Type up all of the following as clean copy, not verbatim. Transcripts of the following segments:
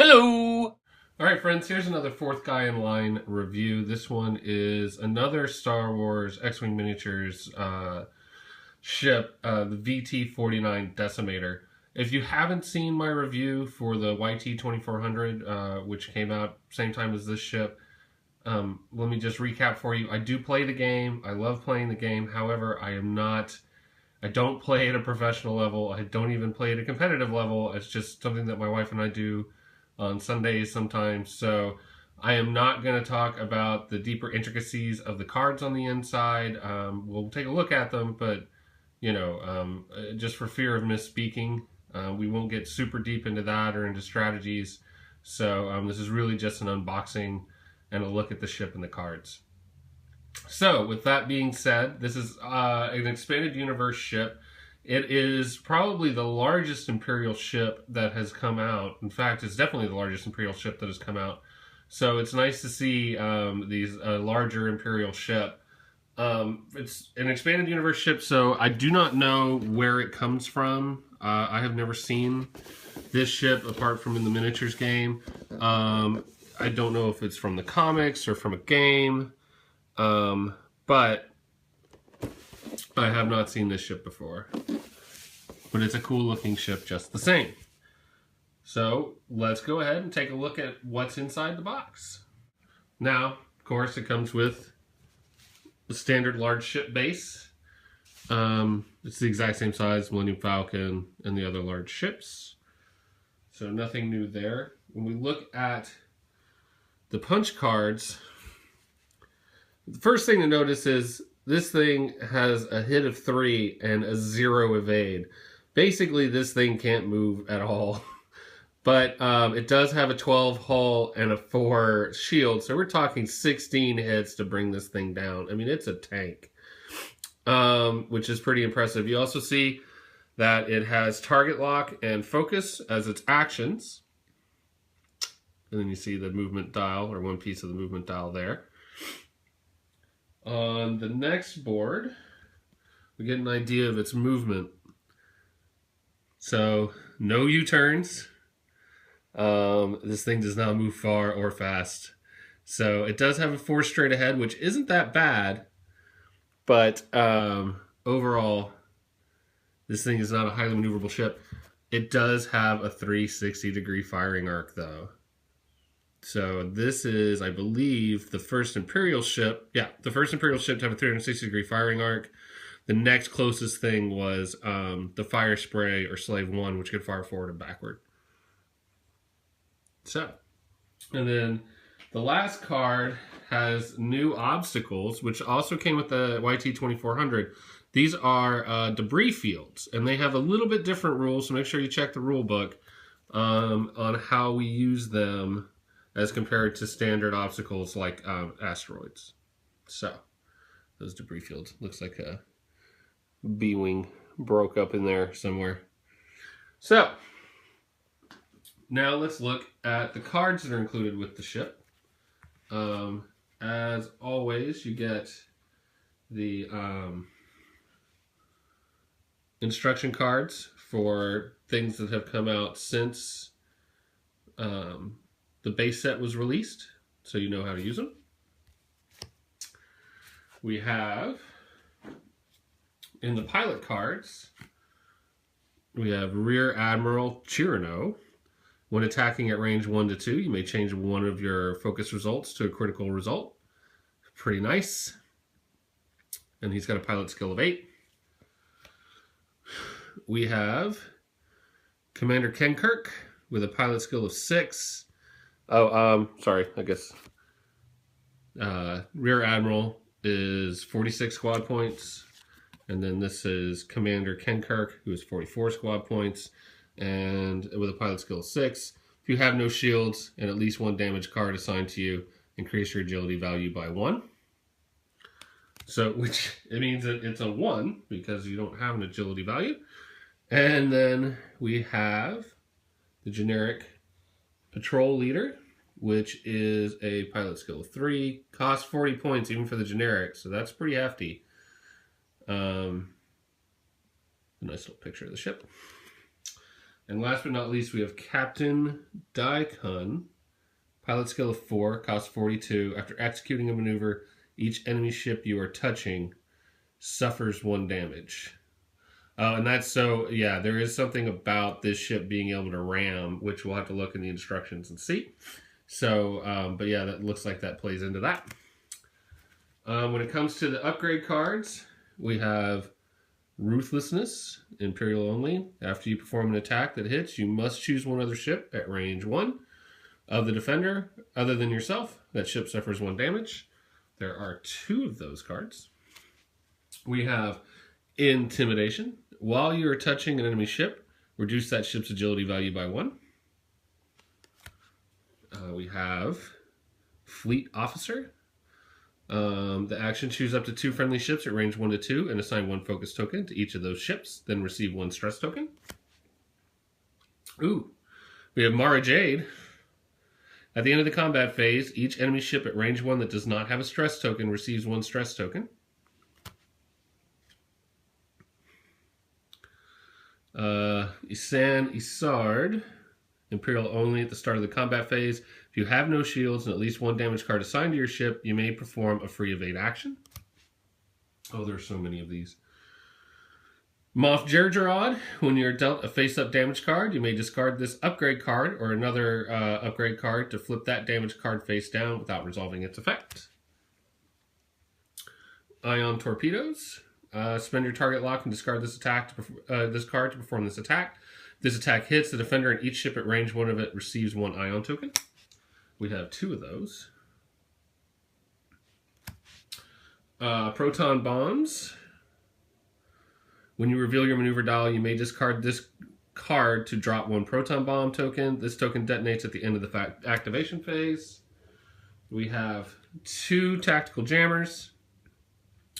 Hello! Alright friends, here's another Fourth Guy in Line review. This one is another Star Wars X-Wing Miniatures ship, the VT-49 Decimator. If you haven't seen my review for the YT-2400, which came out same time as this ship, let me just recap for you. I do play the game. I love playing the game. However, I don't play at a professional level. I don't even play at a competitive level. It's just something that my wife and I do on Sundays sometimes. So I am not going to talk about the deeper intricacies of the cards on the inside. We'll take a look at them, but just for fear of misspeaking, we won't get super deep into that or into strategies. So this is really just an unboxing and a look at the ship and the cards. So with that being said, this is an expanded universe ship. It is probably the largest Imperial ship that has come out. In fact, it's definitely the largest Imperial ship that has come out. So it's nice to see these larger Imperial ship. It's an expanded universe ship, so I do not know where it comes from. I have never seen this ship apart from in the miniatures game. I don't know if it's from the comics or from a game, but I have not seen this ship before. But it's a cool looking ship just the same. So let's go ahead and take a look at what's inside the box. Now, of course, it comes with the standard large ship base. It's the exact same size, Millennium Falcon and the other large ships. So nothing new there. When we look at the punch cards, the first thing to notice is this thing has a hit of 3 and a 0 evade. Basically, this thing can't move at all. But it does have a 12 hull and a 4 shield. So we're talking 16 hits to bring this thing down. I mean, it's a tank, which is pretty impressive. You also see that it has target lock and focus as its actions. And then you see the movement dial, or one piece of the movement dial there. On the next board, we get an idea of its movement. So, no U-turns. This thing does not move far or fast. So, it does have a 4 straight ahead, which isn't that bad. But overall, this thing is not a highly maneuverable ship. It does have a 360-degree firing arc, though. So this is, I believe, the first Imperial ship. Yeah, the first Imperial ship to have a 360-degree firing arc. The next closest thing was the Fire Spray or Slave 1, which could fire forward and backward. So, and then the last card has new obstacles, which also came with the YT-2400. These are debris fields, and they have a little bit different rules, so make sure you check the rule book on how we use them as compared to standard obstacles like asteroids. So, those debris fields. Looks like a B-wing broke up in there somewhere. So, now let's look at the cards that are included with the ship. As always, you get the instruction cards for things that have come out since the base set was released, so you know how to use them. We have, in the pilot cards, we have Rear Admiral Chirano. When attacking at range 1 to 2, you may change one of your focus results to a critical result. Pretty nice. And he's got a pilot skill of 8. We have Commander Kenkirk with a pilot skill of 6. Sorry, I guess Rear Admiral is 46 squad points, and then this is Commander Kenkirk, who is 44 squad points, and with a pilot skill of 6. If you have no shields and at least 1 damage card assigned to you, increase your agility value by 1. So, which it means that it's a 1 because you don't have an agility value. And then we have the generic Patrol Leader, which is a pilot skill of 3, costs 40 points even for the generic, so that's pretty hefty. A nice little picture of the ship. And last but not least, we have Captain Daikun. Pilot skill of 4, cost 42. After executing a maneuver, each enemy ship you are touching suffers 1 damage. And that's so, yeah, there is something about this ship being able to ram, which we'll have to look in the instructions and see. So, but yeah, that looks like that plays into that. When it comes to the upgrade cards, we have Ruthlessness, Imperial only. After you perform an attack that hits, you must choose one other ship at range 1 of the defender, other than yourself. That ship suffers 1 damage. There are 2 of those cards. We have Intimidation. While you are touching an enemy ship, reduce that ship's agility value by 1. We have Fleet Officer. The action, choose up to 2 friendly ships at range 1 to 2 and assign 1 focus token to each of those ships, then receive 1 stress token. Ooh, we have Mara Jade. At the end of the combat phase, each enemy ship at range 1 that does not have a stress token receives 1 stress token. Isan Isard, Imperial only. At the start of the combat phase, if you have no shields and at least 1 damage card assigned to your ship, you may perform a free evade action. Oh, there's so many of these. Moff Jerjerrod, when you're dealt a face-up damage card, you may discard this upgrade card or another upgrade card to flip that damage card face down without resolving its effect. Ion Torpedoes. Spend your target lock and discard this attack this card to perform this attack. If this attack hits, the defender and each ship at range 1 of it receives 1 ion token. We have 2 of those. Proton Bombs. When you reveal your maneuver dial, you may discard this card to drop 1 proton bomb token. This token detonates at the end of the activation phase. We have 2 tactical jammers.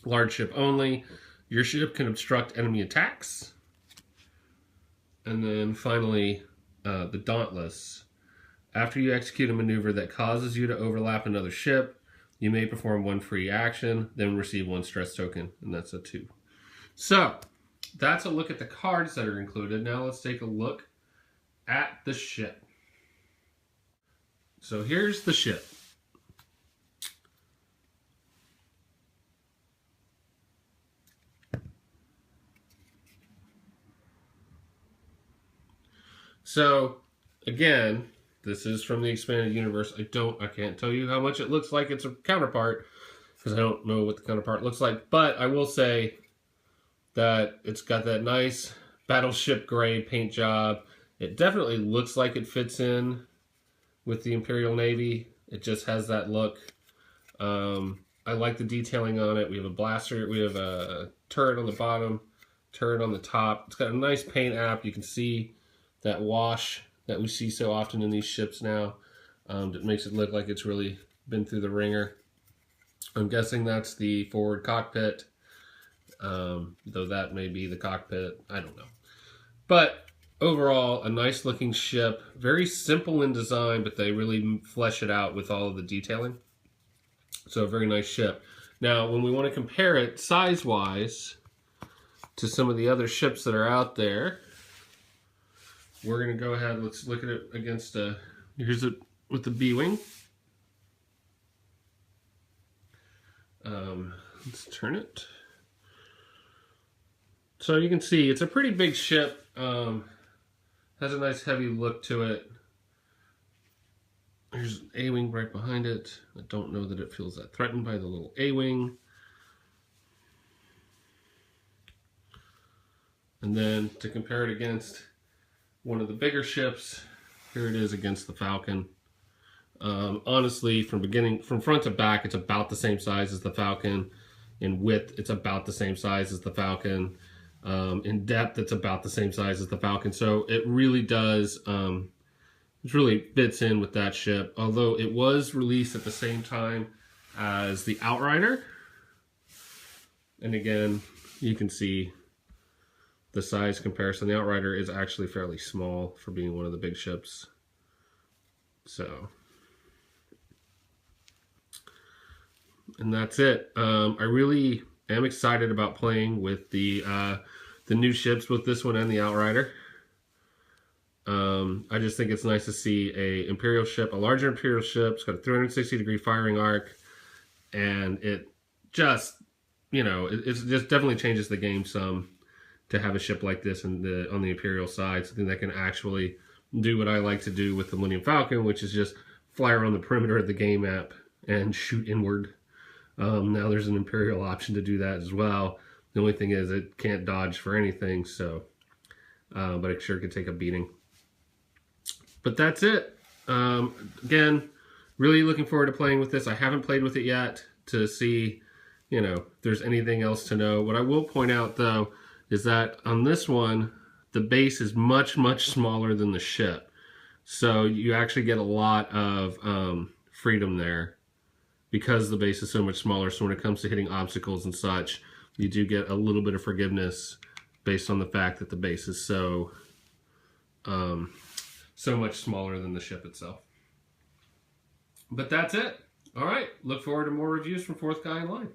Large ship only. Your ship can obstruct enemy attacks. And then finally, the Dauntless. After you execute a maneuver that causes you to overlap another ship, you may perform 1 free action, then receive 1 stress token, and that's a 2. So, that's a look at the cards that are included. Now let's take a look at the ship. So here's the ship. So, again, this is from the expanded universe. I can't tell you how much it looks like its counterpart, because I don't know what the counterpart looks like. But I will say that it's got that nice battleship gray paint job. It definitely looks like it fits in with the Imperial Navy. It just has that look. I like the detailing on it. We have a blaster. We have a turret on the bottom, turret on the top. It's got a nice paint app. You can see that wash that we see so often in these ships now. That makes it look like it's really been through the ringer. I'm guessing that's the forward cockpit. Though that may be the cockpit, I don't know. But overall, a nice looking ship, very simple in design, but they really flesh it out with all of the detailing. So a very nice ship. Now, when we want to compare it size-wise to some of the other ships that are out there, we're going to go ahead, let's look at it against here's it with the B-Wing. Let's turn it. So you can see it's a pretty big ship. Has a nice heavy look to it. There's an A-Wing right behind it. I don't know that it feels that threatened by the little A-Wing. And then to compare it against one of the bigger ships, here it is against the Falcon. Honestly, from front to back, it's about the same size as the Falcon. In width, it's about the same size as the Falcon. In depth, it's about the same size as the Falcon. So it really does, it really fits in with that ship. Although it was released at the same time as the Outrider. And again, you can see the size comparison. The Outrider is actually fairly small for being one of the big ships. So, and that's it. I really am excited about playing with the new ships, both this one and the Outrider. I just think it's nice to see a Imperial ship, a larger Imperial ship. It's got a 360-degree firing arc, and it just, you know, it just definitely changes the game some to have a ship like this on the Imperial side, something that can actually do what I like to do with the Millennium Falcon, which is just fly around the perimeter of the game map and shoot inward. Now there's an Imperial option to do that as well. The only thing is it can't dodge for anything, so but it sure could take a beating. But that's it. Again, really looking forward to playing with this. I haven't played with it yet to see, you know, if there's anything else to know. What I will point out, though, is that on this one, the base is much, much smaller than the ship. So you actually get a lot of freedom there because the base is so much smaller. So when it comes to hitting obstacles and such, you do get a little bit of forgiveness based on the fact that the base is so much smaller than the ship itself. But that's it. All right. Look forward to more reviews from Fourth Guy in Line.